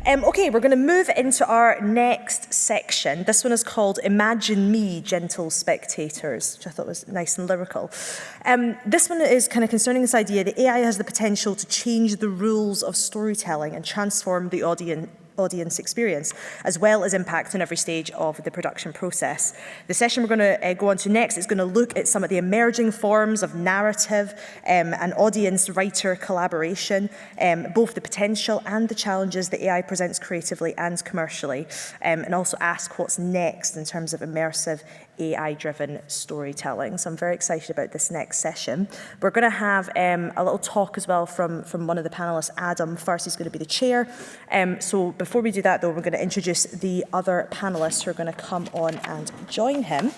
Okay, we're going to move into our next section. This one is called Imagine Me, Gentle Spectators, which I thought was nice and lyrical. This one is kind of concerning this idea that AI has the potential to change the rules of storytelling and transform the audience experience, as well as impact on every stage of the production process. The session we're going to go on to next is going to look at some of the emerging forms of narrative and audience-writer collaboration, both the potential and the challenges that AI presents creatively and commercially, and also ask what's next in terms of immersive AI-driven storytelling. So I'm very excited about this next session. We're going to have a little talk as well from one of the panelists, Adam. First, he's going to be the chair. So before we do that, though, we're going to introduce the other panelists who are going to come on and join him.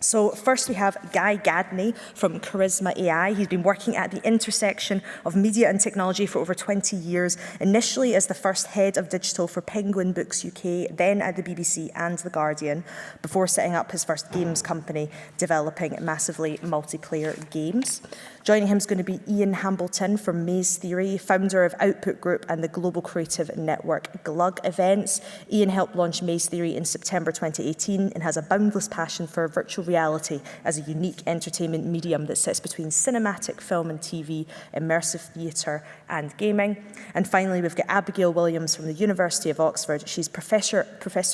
So first we have Gadney from Charisma AI. He's been working at the intersection of media and technology for over 20 years, initially as the first head of digital for Penguin Books UK, then at the BBC and The Guardian, before setting up his first games company, developing massively multiplayer games. Joining him is going to be Ian Hambleton from Maze Theory, founder of Output Group and the global creative network Glug Events. Ian helped launch Maze Theory in September 2018 and has a boundless passion for virtual reality as a unique entertainment medium that sits between cinematic film and TV, immersive theatre and gaming. And finally, we've got Abigail Williams from the University of Oxford. She's professor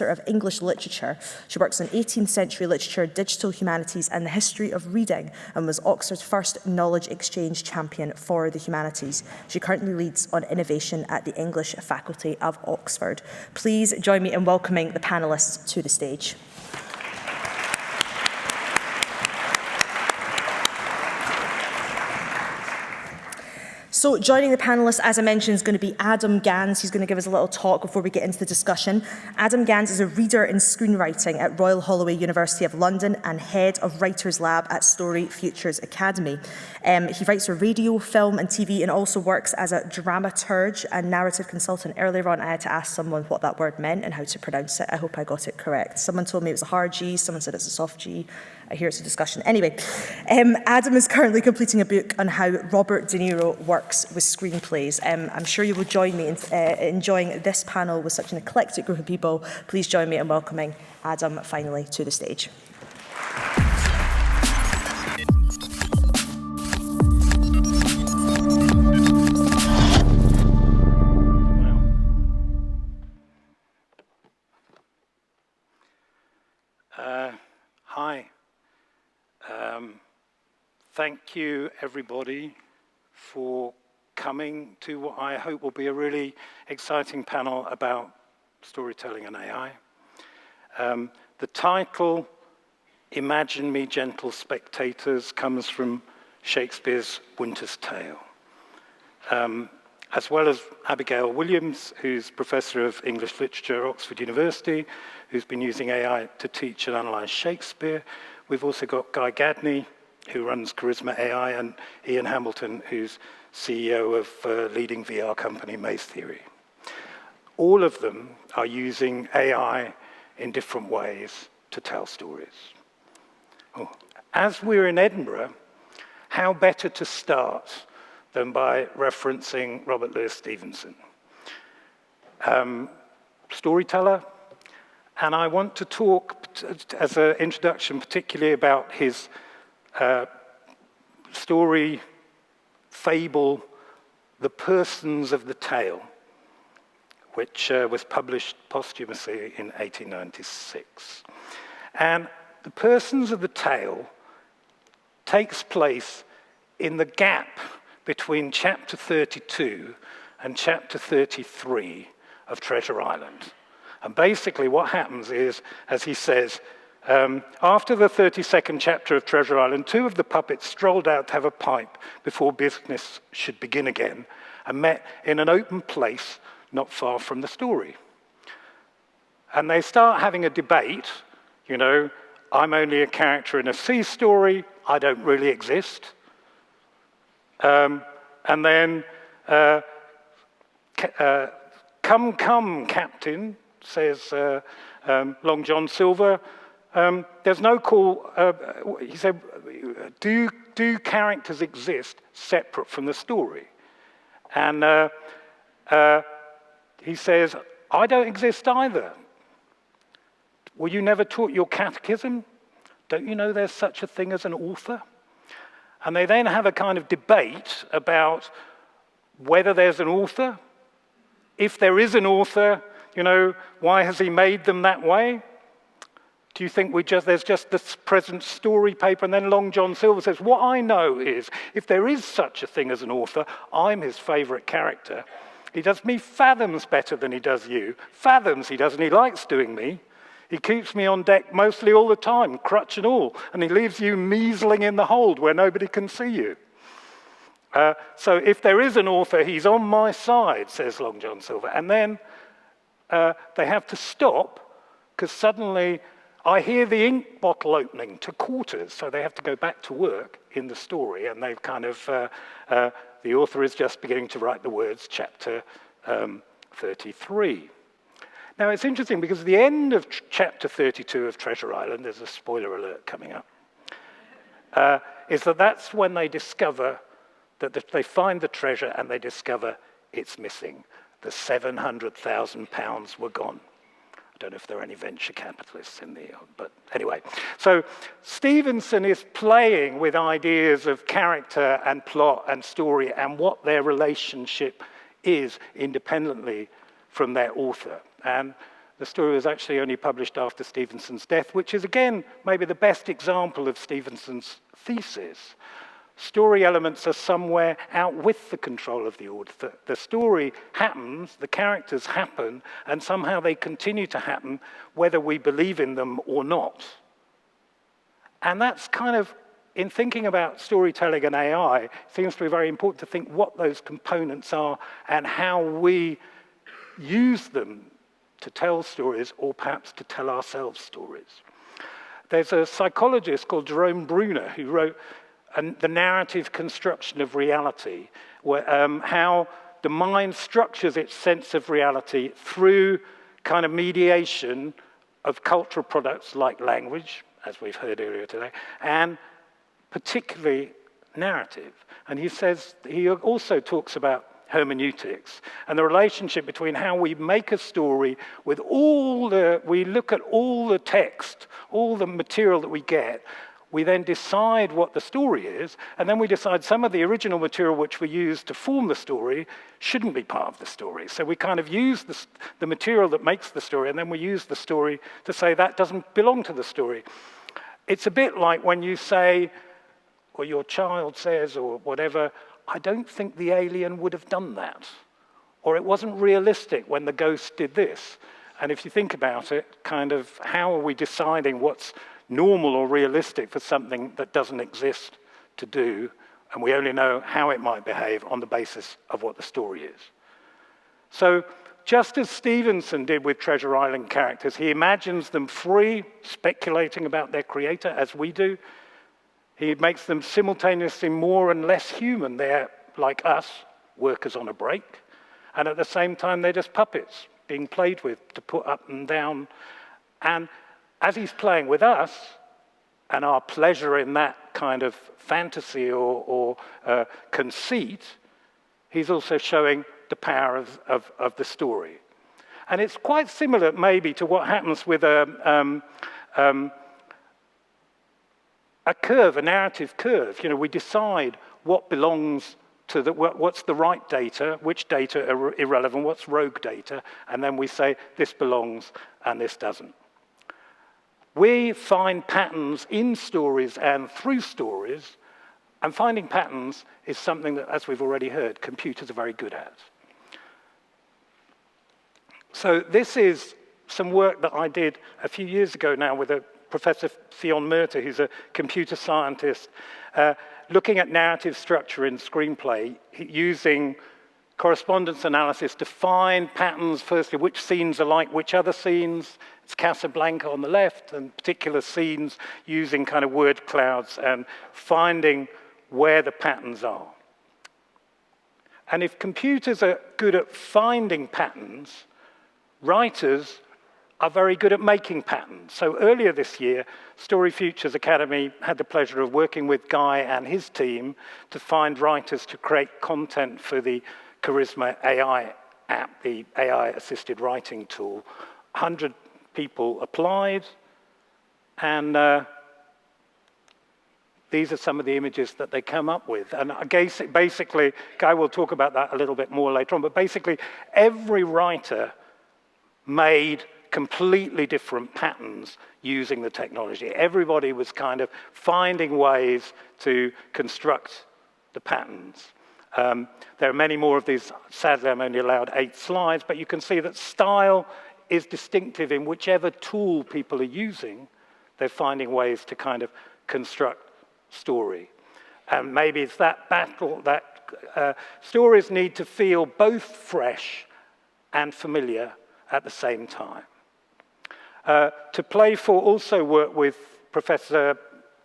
of English literature. She works on 18th century literature, digital humanities and the history of reading, and was Oxford's first knowledge exchange champion for the humanities. She currently leads on innovation at the English faculty of Oxford. Please join me in welcoming the panellists to the stage. So joining the panellists, as I mentioned, is going to be Adam Gans. He's going to give us a little talk before we get into the discussion. Adam Gans is a reader in screenwriting at Royal Holloway University of London and head of Writers Lab at StoryFutures Academy. He writes for radio, film and TV and also works as a dramaturge and narrative consultant. Earlier on, I had to ask someone what that word meant and how to pronounce it. I hope I got it correct. Someone told me it was a hard G, someone said it's a soft G. I hear it's a discussion. Anyway, Adam is currently completing a book on how Robert De Niro works with screenplays. I'm sure you will join me in enjoying this panel with such an eclectic group of people. Please join me in welcoming Adam finally to the stage. Hi. Thank you, everybody, for coming to what I hope will be a really exciting panel about storytelling and AI. The title, Imagine Me, Gentle Spectators, comes from Shakespeare's Winter's Tale. As well as Abigail Williams, who's Professor of English Literature at Oxford University, who's been using AI to teach and analyze Shakespeare. We've also got Gadney, who runs Charisma AI, and Ian Hambleton, who's CEO of leading VR company Maze Theory. All of them are using AI in different ways to tell stories. As we're in Edinburgh, how better to start than by referencing Robert Louis Stevenson? Storyteller, and I want to talk as an introduction particularly about his story, fable, The Persons of the Tale, which was published posthumously in 1896. And The Persons of the Tale takes place in the gap between chapter 32 and chapter 33 of Treasure Island. And basically what happens is, as he says, after the 32nd chapter of Treasure Island, two of the puppets strolled out to have a pipe before business should begin again and met in an open place not far from the story. And they start having a debate, you know, I'm only a character in a sea story, I don't really exist. And then, come, Captain, says Long John Silver. There's no call, he said, do characters exist separate from the story? And he says, I don't exist either. Were you never taught your catechism? Don't you know there's such a thing as an author? And they then have a kind of debate about whether there's an author. If there is an author, why has he made them that way? Do you think there's just this present story paper? And then Long John Silver says, what I know is, if there is such a thing as an author, I'm his favorite character. He does me fathoms better than he does you. Fathoms he does, and he likes doing me. He keeps me on deck mostly all the time, crutch and all, and he leaves you measling in the hold where nobody can see you. So if there is an author, he's on my side, says Long John Silver. And then they have to stop, because suddenly I hear the ink bottle opening to quarters, so they have to go back to work in the story, and they've kind of, the author is just beginning to write the words, chapter 33. Now, it's interesting because at the end of chapter 32 of Treasure Island, there's a spoiler alert coming up, is that's when they discover that they find the treasure and they discover it's missing. The £700,000 were gone. I don't know if there are any venture capitalists in there, but anyway. So Stevenson is playing with ideas of character and plot and story and what their relationship is independently from their author. And the story was actually only published after Stevenson's death, which is, again, maybe the best example of Stevenson's thesis. Story elements are somewhere out with the control of the author. The story happens, the characters happen, and somehow they continue to happen whether we believe in them or not. And that's kind of, in thinking about storytelling and AI, it seems to be very important to think what those components are and how we use them to tell stories or perhaps to tell ourselves stories. There's a psychologist called Jerome Bruner who wrote The Narrative Construction of Reality, how the mind structures its sense of reality through kind of mediation of cultural products like language, as we've heard earlier today, and particularly narrative. And he also talks about hermeneutics and the relationship between how we make a story with we look at all the text, all the material that we get. We then decide what the story is, and then we decide some of the original material which we use to form the story shouldn't be part of the story. So we kind of use the material that makes the story, and then we use the story to say that doesn't belong to the story. It's a bit like when you say, or your child says, or whatever, I don't think the alien would have done that. Or it wasn't realistic when the ghost did this. And if you think about it, kind of how are we deciding what's normal or realistic for something that doesn't exist to do, and we only know how it might behave on the basis of what the story is. So just as Stevenson did with Treasure Island characters, he imagines them free, speculating about their creator, as we do. He makes them simultaneously more and less human. They're, like us, workers on a break, and at the same time they're just puppets being played with to put up and down. And as he's playing with us, and our pleasure in that kind of fantasy or conceit, he's also showing the power of the story. And it's quite similar, maybe, to what happens with a curve, a narrative curve. We decide what belongs to what's the right data, which data are irrelevant, what's rogue data, and then we say this belongs and this doesn't. We find patterns in stories and through stories, and finding patterns is something that, as we've already heard, computers are very good at. So this is some work that I did a few years ago now with Professor Fionn Murtagh, who's a computer scientist, looking at narrative structure in screenplay, using correspondence analysis to find patterns, firstly, which scenes are like which other scenes. It's Casablanca on the left, and particular scenes using kind of word clouds and finding where the patterns are. And if computers are good at finding patterns, writers are very good at making patterns. So earlier this year, StoryFutures Academy had the pleasure of working with Guy and his team to find writers to create content for the Charisma AI app, the AI-assisted writing tool. 100 people applied, and these are some of the images that they come up with. And I guess basically, Guy will talk about that a little bit more later on, but basically every writer made completely different patterns using the technology. Everybody was kind of finding ways to construct the patterns. There are many more of these. Sadly, I'm only allowed 8 slides, but you can see that style is distinctive in whichever tool people are using. They're finding ways to kind of construct story. And maybe it's that battle that stories need to feel both fresh and familiar at the same time. To Play For also worked with Professor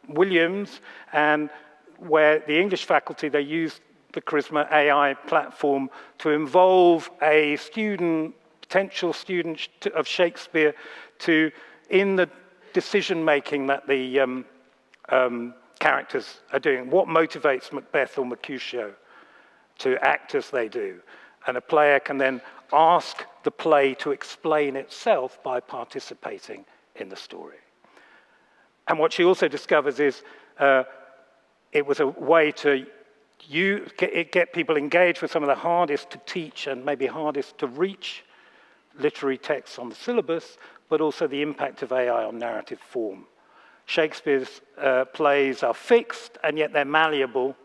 Williams, and where the English faculty, they used the Charisma AI platform to involve a student, potential student of Shakespeare, in the decision-making that the characters are doing. What motivates Macbeth or Mercutio to act as they do? And a player can then ask the play to explain itself by participating in the story. And what she also discovers is it was a way to get people engaged with some of the hardest to teach and maybe hardest to reach literary texts on the syllabus, but also the impact of AI on narrative form. Shakespeare's plays are fixed, and yet they're malleable,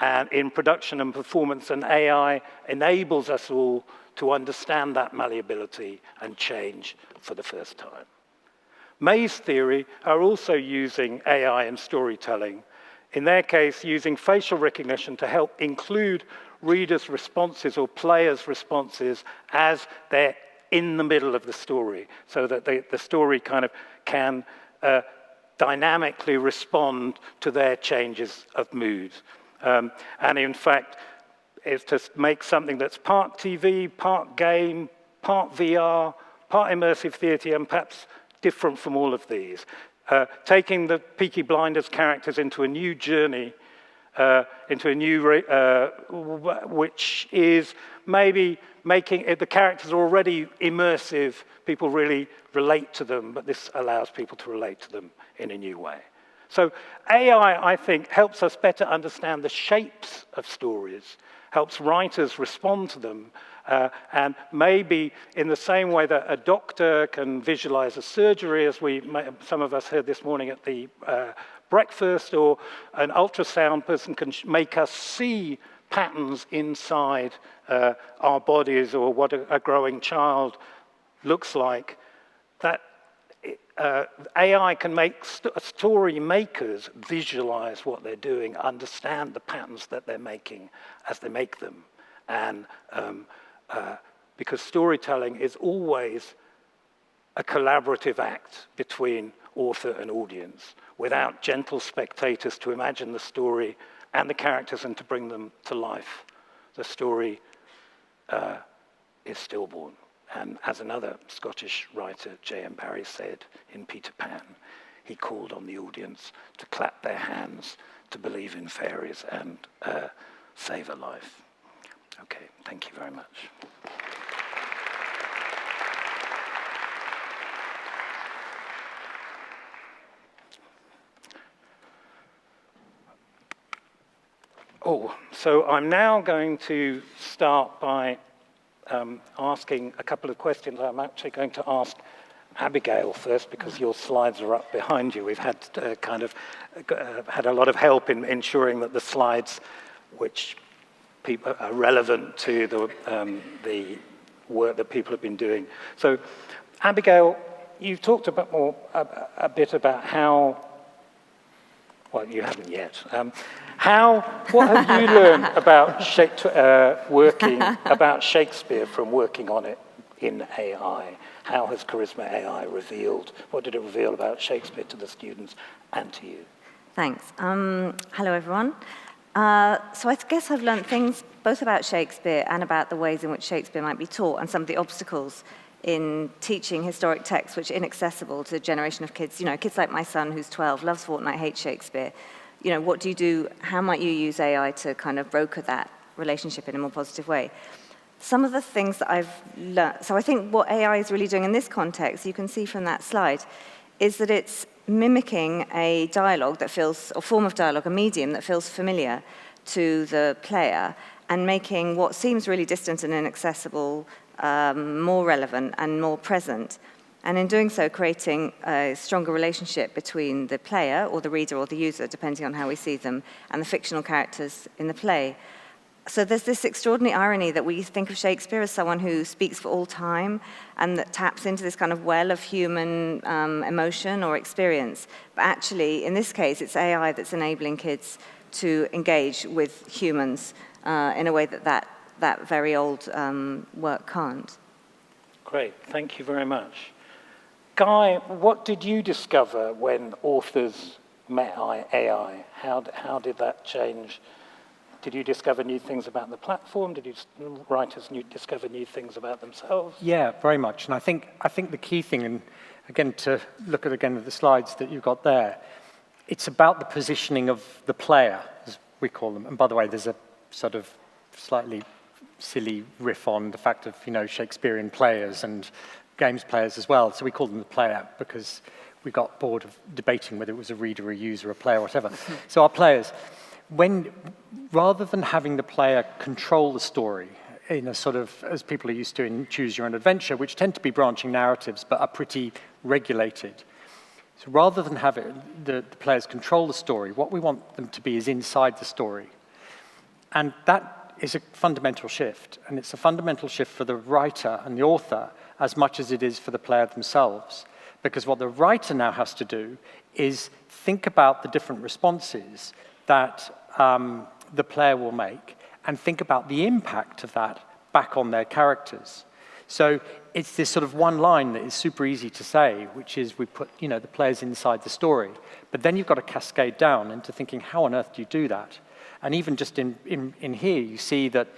and in production and performance, and AI enables us all to understand that malleability and change for the first time. May's theory are also using AI in storytelling, in their case using facial recognition to help include readers' responses or players' responses as they're in the middle of the story, so that the story kind of can dynamically respond to their changes of mood. And in fact, it's to make something that's part TV, part game, part VR, part immersive theatre, and perhaps different from all of these. Taking the Peaky Blinders characters into a new journey, into a new, which is maybe making it, the characters are already immersive, people really relate to them, but this allows people to relate to them in a new way. So AI, I think, helps us better understand the shapes of stories, helps writers respond to them, and maybe in the same way that a doctor can visualize a surgery, as some of us heard this morning at the breakfast, or an ultrasound person can make us see patterns inside our bodies, or what a growing child looks like, that AI can make story makers visualize what they're doing, understand the patterns that they're making as they make them. And because storytelling is always a collaborative act between author and audience. Without gentle spectators to imagine the story and the characters and to bring them to life, the story is stillborn. And as another Scottish writer, J.M. Barrie, said in Peter Pan, he called on the audience to clap their hands, to believe in fairies, and save a life. Okay, thank you very much. So I'm now going to start by asking a couple of questions. I'm actually going to ask Abigail first, because your slides are up behind you. We've had had a lot of help in ensuring that the slides, which people are relevant to the work that people have been doing. So, Abigail, you've talked a bit about how. Well, you haven't yet. What have you learned about Shakespeare from working on it in AI? How has Charisma AI revealed? What did it reveal about Shakespeare to the students and to you? Thanks. Hello, everyone. So I guess I've learned things both about Shakespeare and about the ways in which Shakespeare might be taught, and some of the obstacles in teaching historic texts which are inaccessible to a generation of kids. You know, kids like my son, who's 12, loves Fortnite, hates Shakespeare. You know, what do you do? How might you use AI to kind of broker that relationship in a more positive way? some of the things that I've learned, so I think what AI is really doing in this context, you can see from that slide, is that it's mimicking a dialogue that feels, or form of dialogue, a medium that feels familiar to the player, and making what seems really distant and inaccessible more relevant and more present. And in doing so, creating a stronger relationship between the player, or the reader, or the user, depending on how we see them, and the fictional characters in the play. So there's this extraordinary irony that we think of Shakespeare as someone who speaks for all time and that taps into this kind of well of human emotion or experience. But actually, in this case, it's AI that's enabling kids to engage with humans in a way that very old work can't. Great, thank you very much. Guy, what did you discover when authors met AI? How did that change? Did you discover new things about the platform? Did writers discover new things about themselves? Yeah, very much. And I think the key thing, and again, to look at the slides that you've got there, it's about the positioning of the player, as we call them. And by the way, there's a sort of slightly silly riff on the fact of, Shakespearean players and games players as well. So we call them the player because we got bored of debating whether it was a reader, a user, a player, whatever. So our players, rather than having the player control the story in a sort of, as people are used to in Choose Your Own Adventure, which tend to be branching narratives but are pretty regulated. So rather than have the players control the story, what we want them to be is inside the story. And that is a fundamental shift. And it's a fundamental shift for the writer and the author as much as it is for the player themselves. Because what the writer now has to do is think about the different responses that the player will make and think about the impact of that back on their characters. So it's this sort of one line that is super easy to say, which is we put the players inside the story. But then you've got to cascade down into thinking, how on earth do you do that? And even just in here, you see that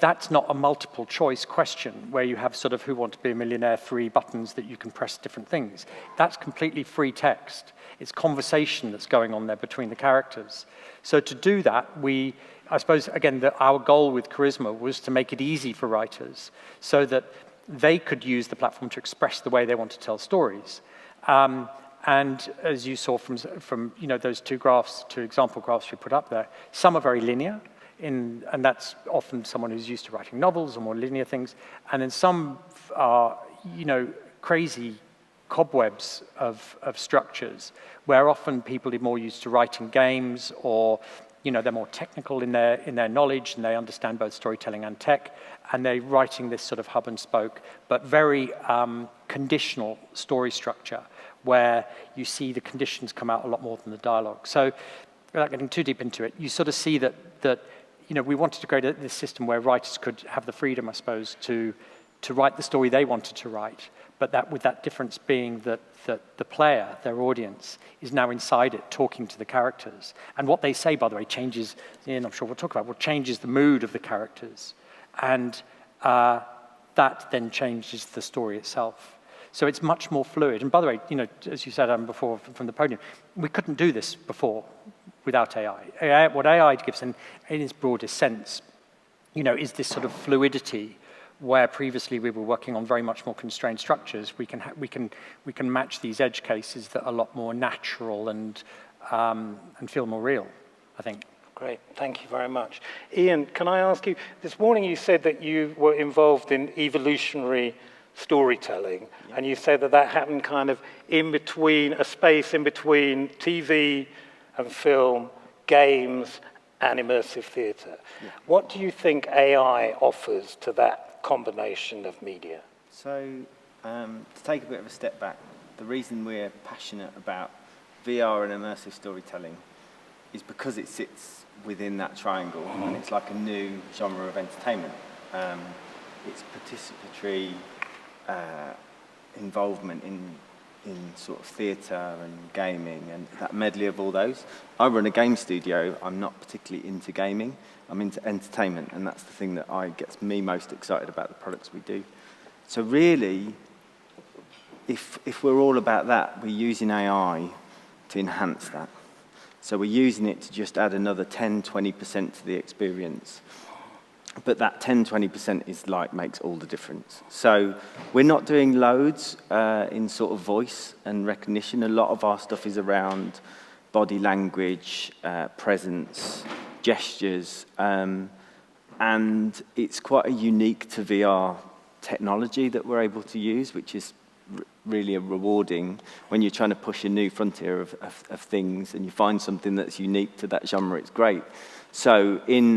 that's not a multiple choice question where you have sort of Who Want to Be a Millionaire 3 buttons that you can press different things. That's completely free text. It's conversation that's going on there between the characters. So to do that, I suppose, again, our goal with Charisma was to make it easy for writers so that they could use the platform to express the way they want to tell stories. And as you saw from those two example graphs we put up there, some are very linear, and that's often someone who's used to writing novels or more linear things, and then some are crazy cobwebs of structures, where often people are more used to writing games, or they're more technical in their knowledge, and they understand both storytelling and tech, and they're writing this sort of hub and spoke, but very conditional story structure, where you see the conditions come out a lot more than the dialogue. So, without getting too deep into it, you sort of see that we wanted to create this system where writers could have the freedom, I suppose, to write the story they wanted to write, but with that difference being that the player, their audience, is now inside it, talking to the characters. And what they say, by the way, changes, and I'm sure we'll talk about, what changes the mood of the characters. And that then changes the story itself. So it's much more fluid. And by the way, as you said before from the podium, we couldn't do this before without AI. What AI gives in its broadest sense, is this sort of fluidity where previously we were working on very much more constrained structures. We can match these edge cases that are a lot more natural and feel more real, I think. Great, thank you very much. Ian, can I ask you, this morning you said that you were involved in evolutionary storytelling, and you said that happened kind of a space in between TV and film, games and immersive theatre. Yeah. What do you think AI offers to that combination of media? So, to take a bit of a step back, the reason we're passionate about VR and immersive storytelling is because it sits within that triangle, and it's like a new genre of entertainment. It's participatory involvement in sort of theatre and gaming and that medley of all those. I run a game studio. I'm not particularly into gaming. I'm into entertainment, and that's the thing that gets me most excited about the products we do. So really, if we're all about that, we're using AI to enhance that. So we're using it to just add another 10, 20% to the experience. But that 10-20% is like makes all the difference. So we're not doing loads in sort of voice and recognition. A lot of our stuff is around body language, presence, gestures, and it's quite a unique to VR technology that we're able to use, which is really rewarding when you're trying to push a new frontier of things and you find something that's unique to that genre. It's great. So in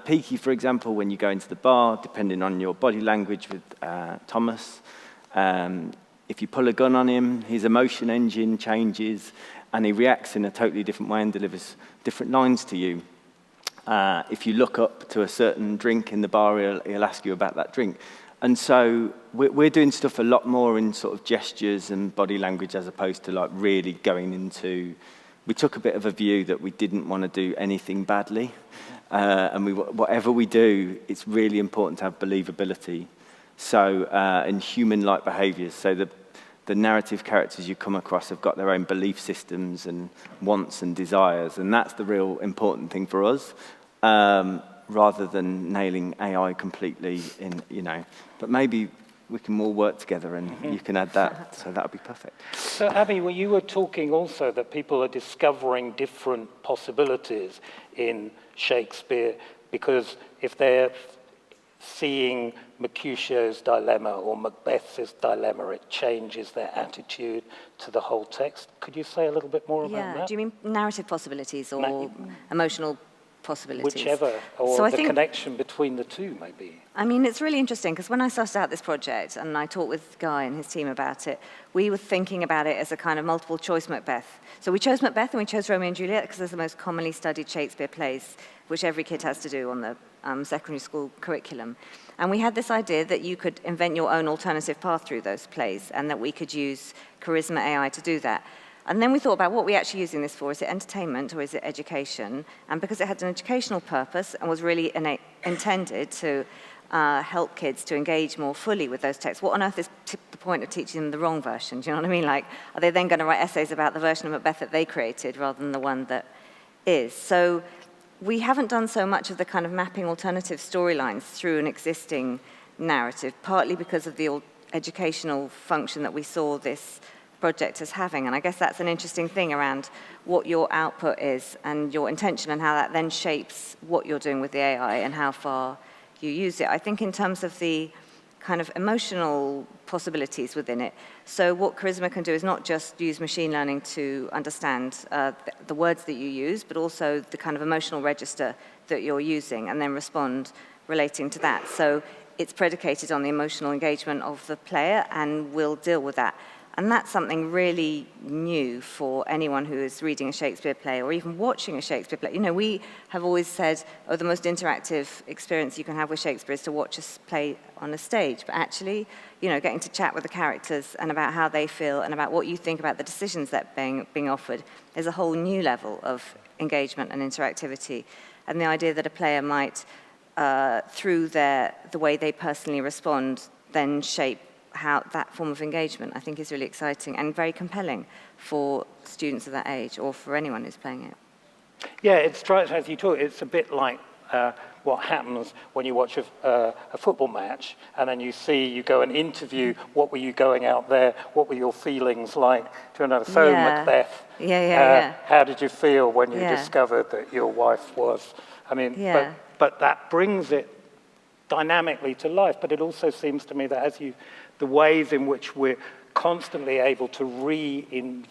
Peaky, for example, when you go into the bar, depending on your body language with Thomas, if you pull a gun on him, his emotion engine changes and he reacts in a totally different way and delivers different lines to you. If you look up to a certain drink in the bar, he'll ask you about that drink. And so we're doing stuff a lot more in sort of gestures and body language as opposed to like really going into... We took a bit of a view that we didn't want to do anything badly. And whatever we do, it's really important to have believability. So, and human-like behaviours. So the narrative characters you come across have got their own belief systems and wants and desires. And that's the real important thing for us. Rather than nailing AI completely in, you know. But maybe we can all work together and you can add that, so that would be perfect. So Abby, well, you were talking also that people are discovering different possibilities in Shakespeare because if they're seeing Mercutio's dilemma or Macbeth's dilemma, it changes their attitude to the whole text. Could you say a little bit more about that? Do you mean narrative possibilities or emotional possibilities? Whichever, or so the connection between the two, maybe. I mean, it's really interesting, because when I started out this project, and I talked with Guy and his team about it, we were thinking about it as a kind of multiple choice Macbeth. So we chose Macbeth and we chose Romeo and Juliet, because they're the most commonly studied Shakespeare plays, which every kid has to do on the secondary school curriculum. And we had this idea that you could invent your own alternative path through those plays, and that we could use Charisma AI to do that. And then we thought about what we're actually using this for. Is it entertainment or is it education? And because it had an educational purpose and was really intended to help kids to engage more fully with those texts, what on earth is the point of teaching them the wrong version? Do you know what I mean? Like, are they then going to write essays about the version of Macbeth that they created rather than the one that is? So we haven't done so much of the kind of mapping alternative storylines through an existing narrative, partly because of the educational function that we saw this project as having. And I guess that's an interesting thing around what your output is and your intention and how that then shapes what you're doing with the AI and how far you use it. I think in terms of the kind of emotional possibilities within it, so what Charisma can do is not just use machine learning to understand the words that you use, but also the kind of emotional register that you're using and then respond relating to that. So it's predicated on the emotional engagement of the player and will deal with that. And that's something really new for anyone who is reading a Shakespeare play or even watching a Shakespeare play. You know, we have always said, oh, the most interactive experience you can have with Shakespeare is to watch a play on a stage. But actually, you know, getting to chat with the characters and about how they feel and about what you think about the decisions that are being offered is a whole new level of engagement and interactivity. And the idea that a player might, through the way they personally respond, then shape how that form of engagement, I think, is really exciting and very compelling for students of that age or for anyone who's playing it. Yeah, it strikes as you talk, it's a bit like what happens when you watch a football match and then you go and interview, what were you going out there, what were your feelings like? Do you know, so Macbeth, how did you feel when you discovered that your wife was? I mean, but that brings it dynamically to life, but it also seems to me that the ways in which we're constantly able to reinvent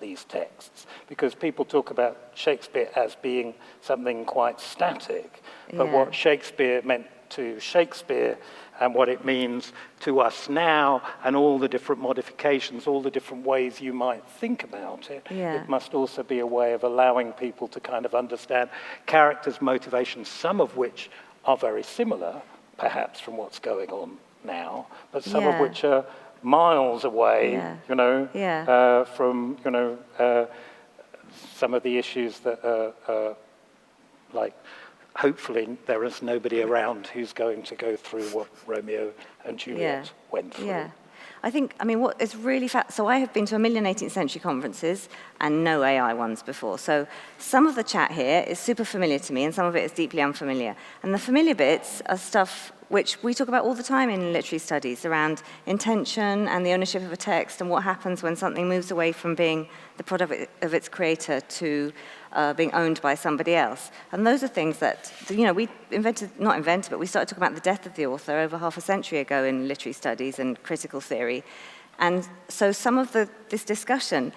these texts, because people talk about Shakespeare as being something quite static, but what Shakespeare meant to Shakespeare and what it means to us now and all the different modifications, all the different ways you might think about it, it must also be a way of allowing people to kind of understand characters' motivations, some of which are very similar, perhaps, from what's going on now, but some of which are miles away, you know, from, you know, some of the issues that are like, hopefully there is nobody around who's going to go through what Romeo and Juliet went through. I think, I mean, what is really so I have been to a million 18th century conferences and no AI ones before. So some of the chat here is super familiar to me and some of it is deeply unfamiliar. And the familiar bits are stuff which we talk about all the time in literary studies around intention and the ownership of a text and what happens when something moves away from being the product of its creator to being owned by somebody else. And those are things that, you know, we not invented, but we started talking about the death of the author over half a century ago in literary studies and critical theory. And so some of this discussion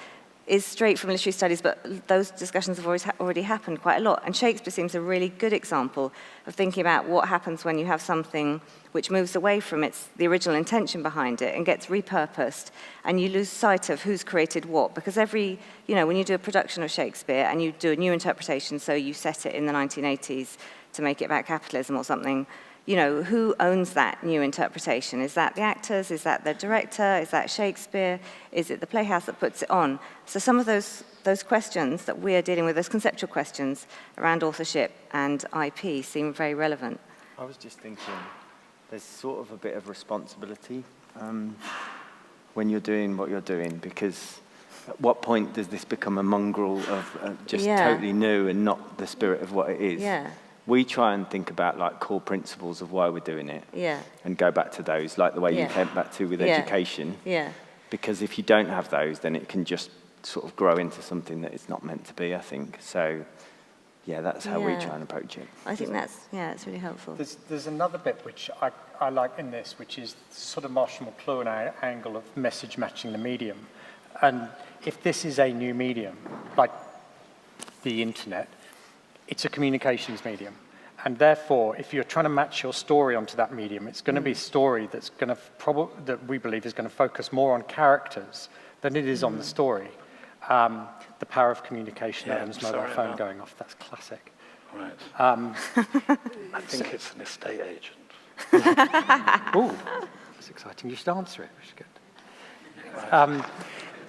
is straight from literary studies, but those discussions have already happened quite a lot. And Shakespeare seems a really good example of thinking about what happens when you have something which moves away from the original intention behind it and gets repurposed, and you lose sight of who's created what. Because you know, when you do a production of Shakespeare and you do a new interpretation, so you set it in the 1980s to make it about capitalism or something, you know, who owns that new interpretation? Is that the actors? Is that the director? Is that Shakespeare? Is it the playhouse that puts it on? So some of those questions that we are dealing with, those conceptual questions around authorship and IP seem very relevant. I was just thinking, there's sort of a bit of responsibility when you're doing what you're doing, because at what point does this become a mongrel of just totally new and not the spirit of what it is? Yeah. We try and think about like core principles of why we're doing it, and go back to those, like the way you came back to with education. Yeah. Because if you don't have those, then it can just sort of grow into something that it's not meant to be, I think. So, yeah, that's how we try and approach it. I think it's really helpful. There's another bit which I like in this, which is sort of Marshall McLuhan angle of message matching the medium. And if this is a new medium, like the internet, it's a communications medium. And therefore, if you're trying to match your story onto that medium, it's going to be a story that's going to that we believe is going to focus more on characters than it is on the story. The power of communication, Adam's mobile phone going off, that's classic. Right. I think it's an estate agent. Ooh, that's exciting. You should answer it, which is good.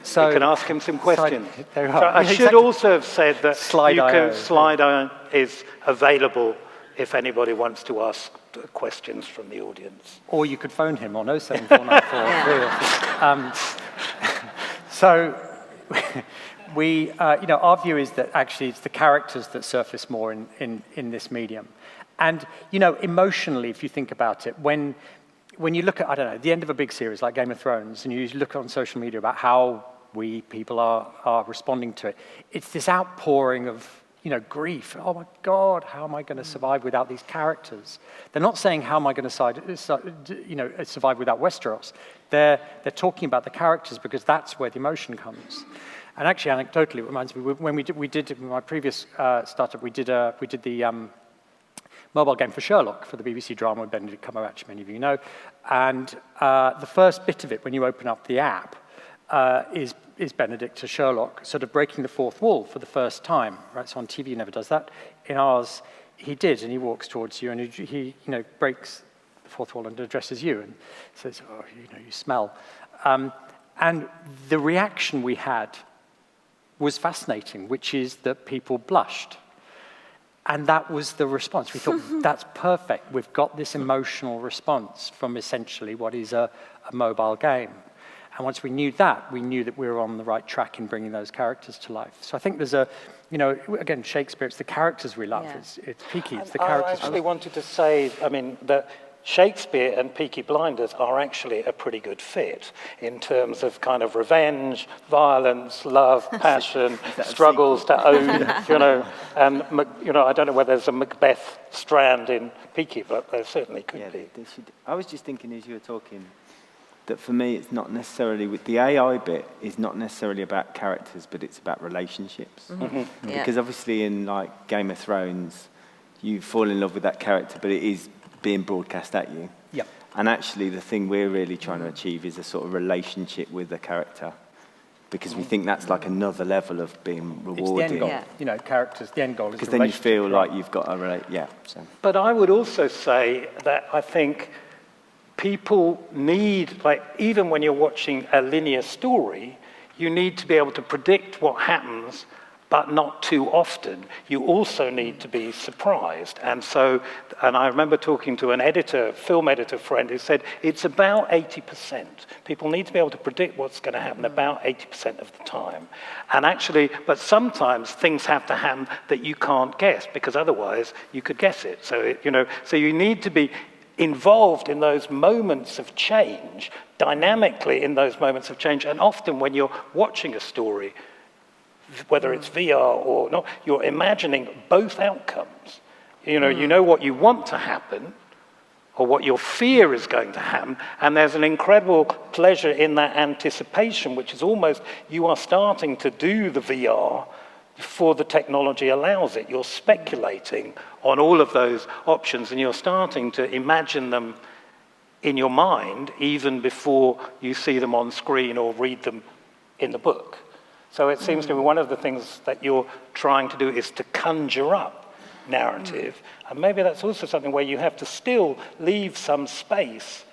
So you can ask him some questions. There So I should also have said that Slide.io is available if anybody wants to ask questions from the audience. Or you could phone him on 07494. So we, our view is that actually it's the characters that surface more in this medium. And, emotionally, if you think about it, when you look at, the end of a big series like Game of Thrones, and you look on social media about how people are responding to it, it's this outpouring of, grief. Oh my God, how am I going to survive without these characters? They're not saying how am I going to survive without Westeros. They're talking about the characters because that's where the emotion comes. And actually, anecdotally, it reminds me when we did in my previous startup, we did the mobile game for Sherlock for the BBC drama with Benedict Cumberbatch, many of you know. And the first bit of it, when you open up the app, is Benedict to Sherlock sort of breaking the fourth wall for the first time, right? So on TV, he never does that. In ours, he did, and he walks towards you, and he breaks the fourth wall and addresses you and says, "Oh, you smell." And the reaction we had was fascinating, which is that people blushed. And that was the response. We thought, that's perfect. We've got this emotional response from essentially what is a mobile game. And once we knew that we were on the right track in bringing those characters to life. So I think there's again, Shakespeare, it's the characters we love. Yeah. It's Peaky, it's the characters. I actually wanted to say, that Shakespeare and Peaky Blinders are actually a pretty good fit in terms of kind of revenge, violence, love, passion, struggles to own, and, I don't know whether there's a Macbeth strand in Peaky, but there certainly could be. I was just thinking as you were talking that for me it's not necessarily, with the AI bit, is not necessarily about characters, but it's about relationships. Yeah. Because obviously in like Game of Thrones, you fall in love with that character, but it is being broadcast at you. Yep. And actually the thing we're really trying to achieve is a sort of relationship with the character, because we think that's like another level of being rewarded. It's the end goal. Characters, the end goal is because then you feel like you've got a so. But I would also say that I think people need, even when you're watching a linear story, you need to be able to predict what happens but not too often. You also need to be surprised. And I remember talking to an editor, film editor friend, who said it's about 80%. People need to be able to predict what's going to happen about 80% of the time. And actually, but sometimes things have to happen that you can't guess, because otherwise you could guess it. So, so you need to be involved in those moments of change, dynamically in those moments of change. And often when you're watching a story, whether it's VR or not, you're imagining both outcomes. You know what you want to happen or what your fear is going to happen, and there's an incredible pleasure in that anticipation, which is almost, you are starting to do the VR before the technology allows it. You're speculating on all of those options, and you're starting to imagine them in your mind even before you see them on screen or read them in the book. So it seems to me one of the things that you're trying to do is to conjure up narrative. And maybe that's also something where you have to still leave some space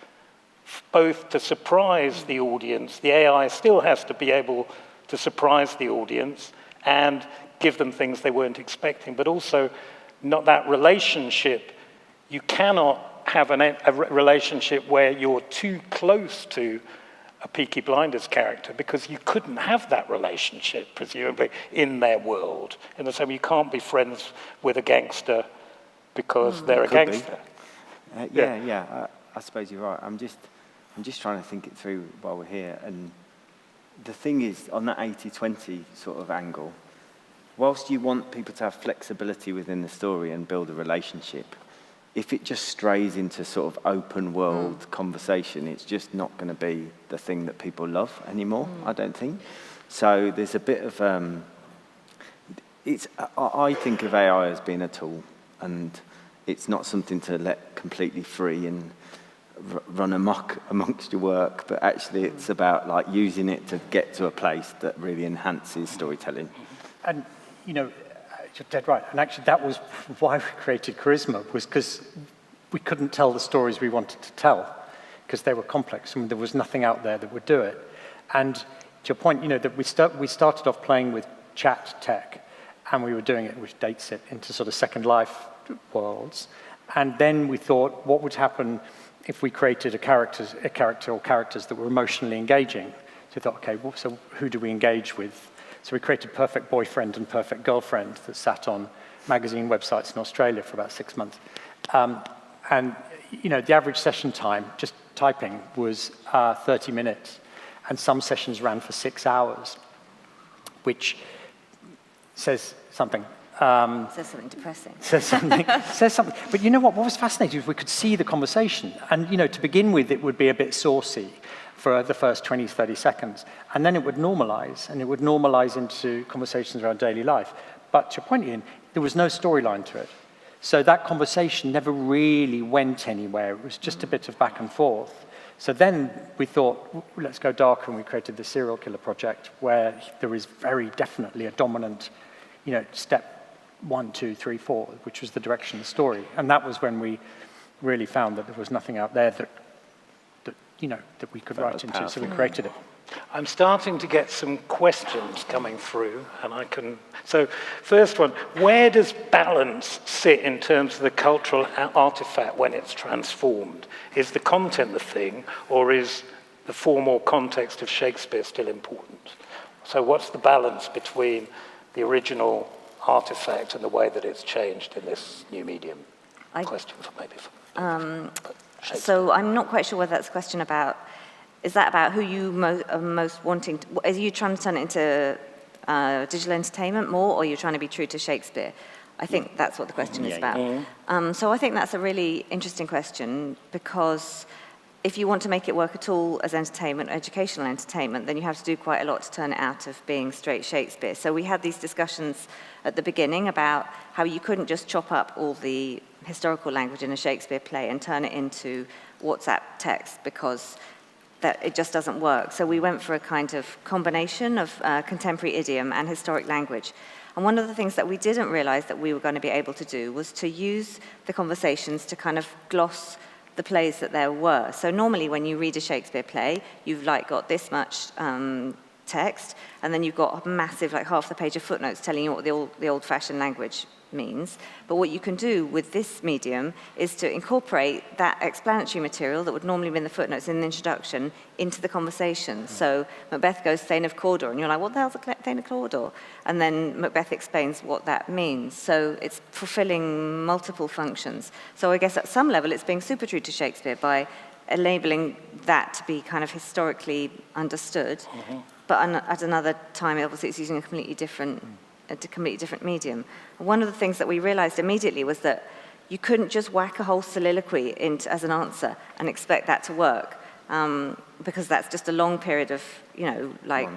both to surprise the audience. The AI still has to be able to surprise the audience and give them things they weren't expecting, but also not that relationship. You cannot have a relationship where you're too close to a Peaky Blinders character, because you couldn't have that relationship, presumably, in their world. In the same way, you can't be friends with a gangster because they're a gangster. I suppose you're right. I'm just trying to think it through while we're here. And the thing is, on that 80-20 sort of angle, whilst you want people to have flexibility within the story and build a relationship, if it just strays into sort of open world conversation, it's just not going to be the thing that people love anymore, I don't think. So there's a bit of, I think of AI as being a tool, and it's not something to let completely free and run amok amongst your work, but actually it's about like using it to get to a place that really enhances storytelling. And, you're dead right. And actually, that was why we created Charisma, was because we couldn't tell the stories we wanted to tell, because they were complex and there was nothing out there that would do it. And to your point, that we started off playing with chat tech, and we were doing it, which dates it into sort of Second Life worlds. And then we thought, what would happen if we created a character or characters that were emotionally engaging? So we thought, okay, well, so who do we engage with? So we created Perfect Boyfriend and Perfect Girlfriend that sat on magazine websites in Australia for about 6 months. And the average session time, just typing, was 30 minutes. And some sessions ran for 6 hours, which says something. Says something depressing. Says something. But you know what was fascinating is we could see the conversation. And, to begin with, it would be a bit saucy for the first 20, 30 seconds. And then it would normalize, and it would normalize into conversations around daily life. But to your point, Ian, there was no storyline to it. So that conversation never really went anywhere. It was just a bit of back and forth. So then we thought, let's go darker, and we created the Serial Killer Project, where there is very definitely a dominant, step 1, 2, 3, 4, which was the direction of the story. And that was when we really found that there was nothing out there that we could write into, so we created it. I'm starting to get some questions coming through, and so first one, where does balance sit in terms of the cultural artifact when it's transformed? Is the content the thing, or is the form or context of Shakespeare still important? So what's the balance between the original artifact and the way that it's changed in this new medium? Question for maybe for so I'm not quite sure whether that's a question about, is that about who you are most wanting to, are you trying to turn it into digital entertainment more, or are you trying to be true to Shakespeare? I think that's what the question is about. So I think that's a really interesting question, because if you want to make it work at all as entertainment, educational entertainment, then you have to do quite a lot to turn it out of being straight Shakespeare. So we had these discussions at the beginning about how you couldn't just chop up all the historical language in a Shakespeare play and turn it into WhatsApp text, because that it just doesn't work. So we went for a kind of combination of contemporary idiom and historic language. And one of the things that we didn't realize that we were going to be able to do was to use the conversations to kind of gloss the plays that there were. So normally when you read a Shakespeare play, you've got this much text, and then you've got a massive, like half the page of footnotes telling you what the old-fashioned language means. But what you can do with this medium is to incorporate that explanatory material that would normally be in the footnotes in the introduction into the conversation. So Macbeth goes Thane of Cawdor, and you're like, what the hell's a Thane of Cawdor? And then Macbeth explains what that means. So it's fulfilling multiple functions. So I guess at some level it's being super true to Shakespeare by enabling that to be kind of historically understood. But at another time, obviously, it's using a completely different medium. And one of the things that we realized immediately was that you couldn't just whack a whole soliloquy as an answer and expect that to work, because that's just a long period of,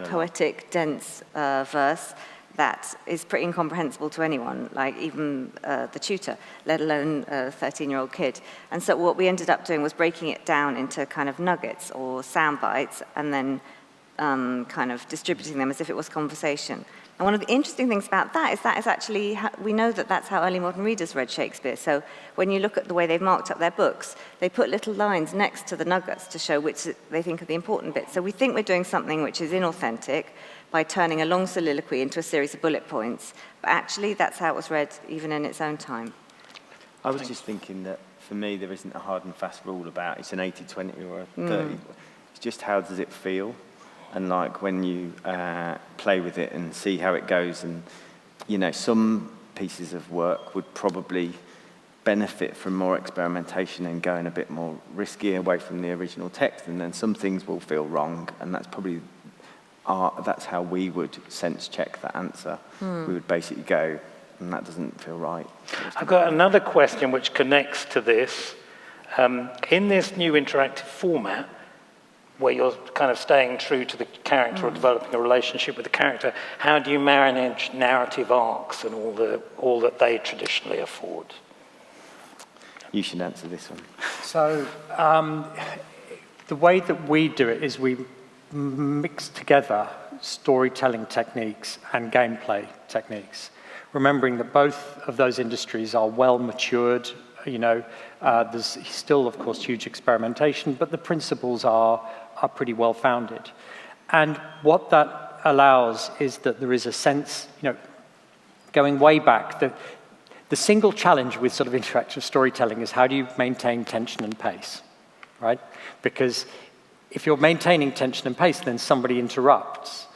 poetic, dense verse that is pretty incomprehensible to anyone, like even the tutor, let alone a 13-year-old kid. And so what we ended up doing was breaking it down into kind of nuggets or sound bites, and then kind of distributing them as if it was conversation. And one of the interesting things about that is actually, we know that that's how early modern readers read Shakespeare. So when you look at the way they've marked up their books, they put little lines next to the nuggets to show which they think are the important bits. So we think we're doing something which is inauthentic by turning a long soliloquy into a series of bullet points. But actually, that's how it was read even in its own time. I was just thinking that, for me, there isn't a hard and fast rule about it's an 80-20 or a 30. It's just how does it feel? And like when you play with it and see how it goes, and some pieces of work would probably benefit from more experimentation and going a bit more risky away from the original text, and then some things will feel wrong, and that's probably that's how we would sense check that answer. We would basically go, and that doesn't feel right. I've got another question which connects to this. In this new interactive format, where you're kind of staying true to the character or developing a relationship with the character, how do you manage narrative arcs and all that they traditionally afford? You should answer this one. So the way that we do it is we mix together storytelling techniques and gameplay techniques, remembering that both of those industries are well matured. There's still, of course, huge experimentation, but the principles are pretty well founded. And what that allows is that there is a sense, going way back, the single challenge with sort of interactive storytelling is how do you maintain tension and pace, right? Because if you're maintaining tension and pace, then somebody interrupts,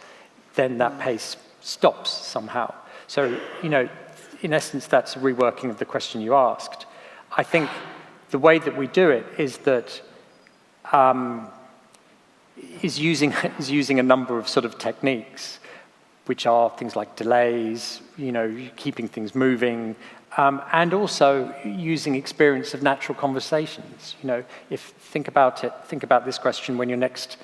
then that pace stops somehow. So, in essence, that's a reworking of the question you asked. I think the way that we do it is that is using a number of sort of techniques, which are things like delays, keeping things moving, and also using experience of natural conversations. Think about this question when you're next,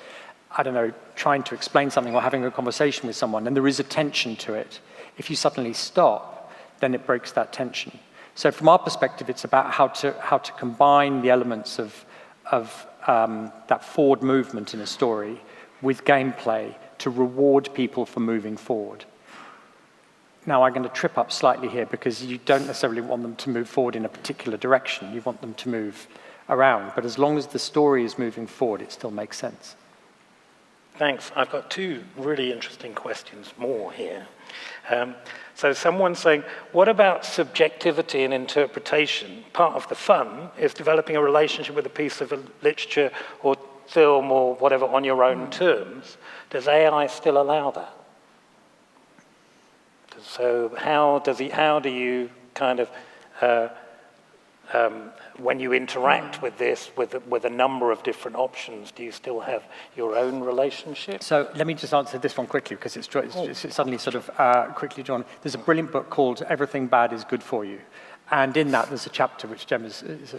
trying to explain something or having a conversation with someone, and there is a tension to it. If you suddenly stop, then it breaks that tension. So from our perspective, it's about how to combine the elements of that forward movement in a story with gameplay to reward people for moving forward. Now, I'm going to trip up slightly here because you don't necessarily want them to move forward in a particular direction. You want them to move around. But as long as the story is moving forward, it still makes sense. Thanks. I've got two really interesting questions more here. So someone's saying, what about subjectivity and interpretation? Part of the fun is developing a relationship with a piece of literature or film or whatever on your own terms. Does AI still allow that? So how do you kind of, when you interact with this, with a number of different options, do you still have your own relationship? So let me just answer this one quickly, because it's suddenly sort of quickly drawn. There's a brilliant book called Everything Bad is Good for You. And in that, there's a chapter which Jem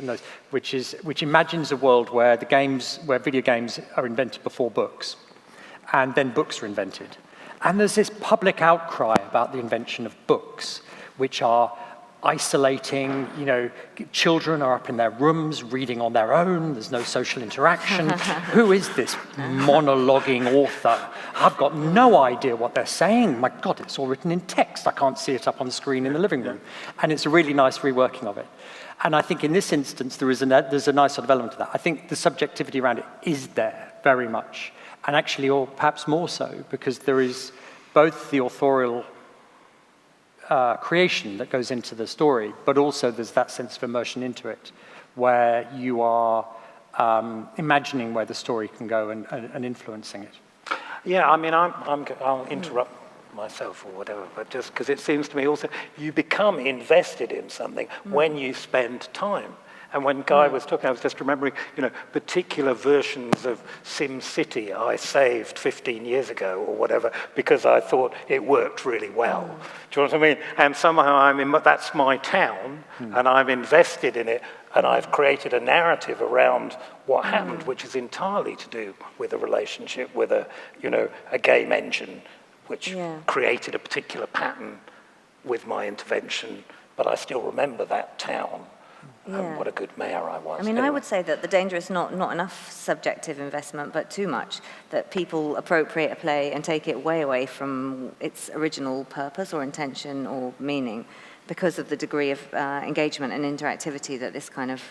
knows, which imagines a world where video games are invented before books, and then books are invented. And there's this public outcry about the invention of books, which are isolating. Children are up in their rooms reading on their own. There's no social interaction. Who is this monologuing author? I've got no idea what they're saying. My God, it's all written in text. I can't see it up on the screen in the living room. And it's a really nice reworking of it. And I think in this instance, there's a nice sort of element to that. I think the subjectivity around it is there very much. And actually, or perhaps more so, because there is both the authorial creation that goes into the story, but also there's that sense of immersion into it, where you are imagining where the story can go and influencing it. Yeah, I mean, I'll interrupt myself or whatever, but just because it seems to me also you become invested in something when you spend time. And when Guy was talking, I was just remembering, particular versions of SimCity I saved 15 years ago or whatever because I thought it worked really well. Do you know what I mean? And somehow that's my town, and I'm invested in it, and I've created a narrative around what happened, which is entirely to do with a relationship with a game engine, which created a particular pattern with my intervention, but I still remember that town. And what a good mayor I was. I mean, I would say that the danger is not enough subjective investment, but too much, that people appropriate a play and take it way away from its original purpose or intention or meaning because of the degree of engagement and interactivity that this kind of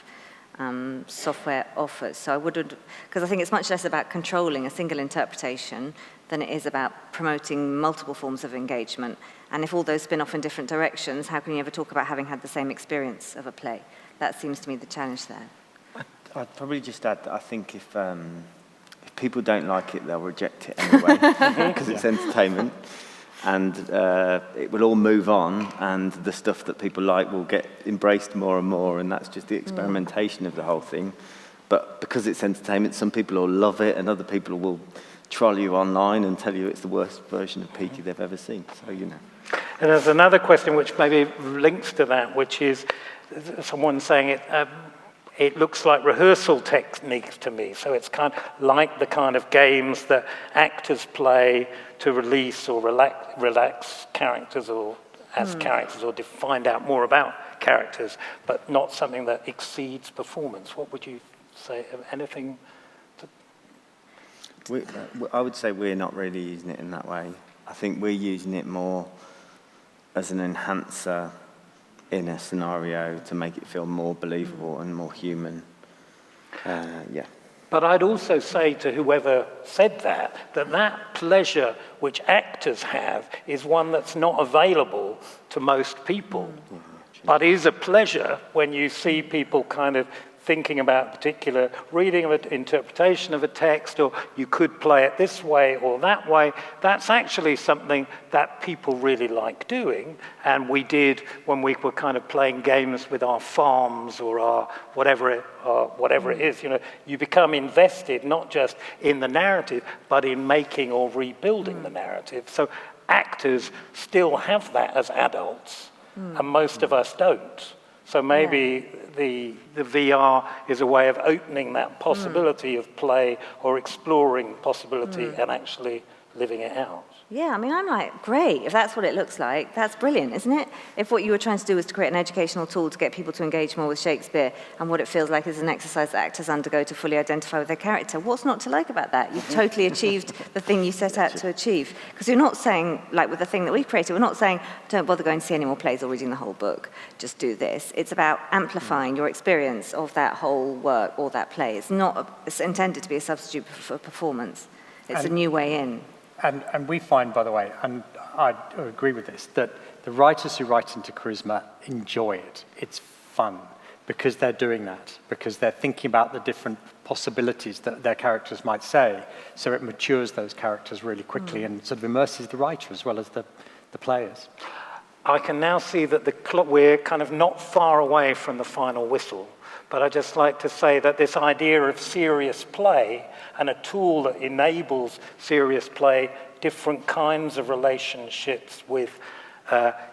software offers. So I wouldn't, because I think it's much less about controlling a single interpretation than it is about promoting multiple forms of engagement. And if all those spin off in different directions, how can you ever talk about having had the same experience of a play? That seems to me the challenge there. I'd probably just add that I think if people don't like it, they'll reject it anyway, because it's entertainment. And it will all move on, and the stuff that people like will get embraced more and more, and that's just the experimentation of the whole thing. But because it's entertainment, some people will love it, and other people will troll you online and tell you it's the worst version of Peaky they've ever seen. So, And there's another question which maybe links to that, which is someone saying it looks like rehearsal techniques to me. So it's kind of like the kind of games that actors play to release or relax characters or as characters or to find out more about characters, but not something that exceeds performance. What would you say? Anything? I would say we're not really using it in that way. I think we're using it more as an enhancer in a scenario to make it feel more believable and more human. But I'd also say to whoever said that pleasure which actors have is one that's not available to most people, but is a pleasure when you see people kind of thinking about particular reading of an interpretation of a text, or you could play it this way or that way. That's actually something that people really like doing, and we did when we were kind of playing games with our farms or our whatever it is. You become invested not just in the narrative, but in making or rebuilding the narrative. So actors still have that as adults, and most of us don't. So maybe the VR is a way of opening that possibility of play or exploring possibility and actually living it out. Yeah, I mean, I'm like, great, if that's what it looks like, that's brilliant, isn't it? If what you were trying to do was to create an educational tool to get people to engage more with Shakespeare and what it feels like is an exercise that actors undergo to fully identify with their character, what's not to like about that? You've totally achieved the thing you set out to achieve. Because you're not saying, like with the thing that we've created, we're not saying, don't bother going to see any more plays or reading the whole book, just do this. It's about amplifying your experience of that whole work or that play. It's intended to be a substitute for performance. It's a new way in. And we find, by the way, and I agree with this, that the writers who write into charisma enjoy it. It's fun because they're doing that, because they're thinking about the different possibilities that their characters might say. So it matures those characters really quickly and sort of immerses the writer as well as the players. I can now see that we're kind of not far away from the final whistle. But I'd just like to say that this idea of serious play and a tool that enables serious play, different kinds of relationships with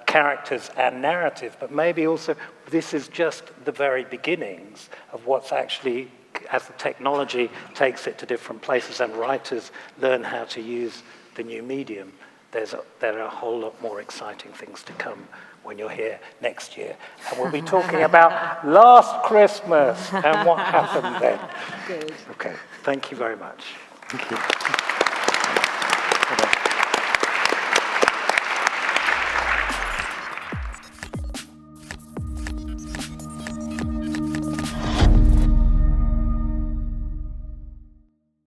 characters and narrative, but maybe also this is just the very beginnings of what's actually, as the technology takes it to different places and writers learn how to use the new medium, there are a whole lot more exciting things to come when you're here next year. And we'll be talking about Last Christmas and what happened then. Good. Okay, thank you very much. Thank you.